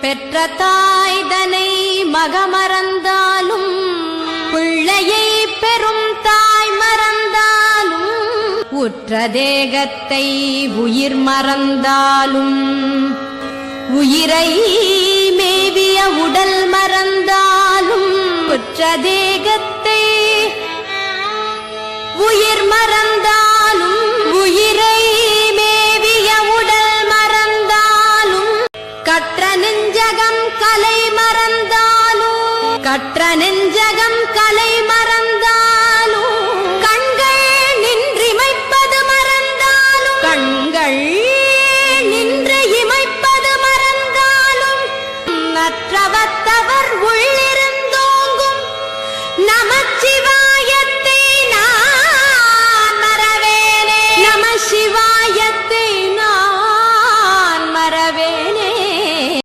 பெற்ற தாய்தனை மகமறந்தாலும் பிள்ளையை பெறும் தாய் மறந்தாலும் உற்ற தேகத்தை உயிர் மறந்தாலும் உயிரை மேவிய உடல் மறந்தாலும் உற்ற தேகத்தை உயிர் மறந்தாலும் உயிரை மேவிய உடல் மறந்தாலும் கற்ற நெஞ்சகம் கலை மறந்தாலும் கற்ற நெஞ்சகம் கலை மறந்தாலும்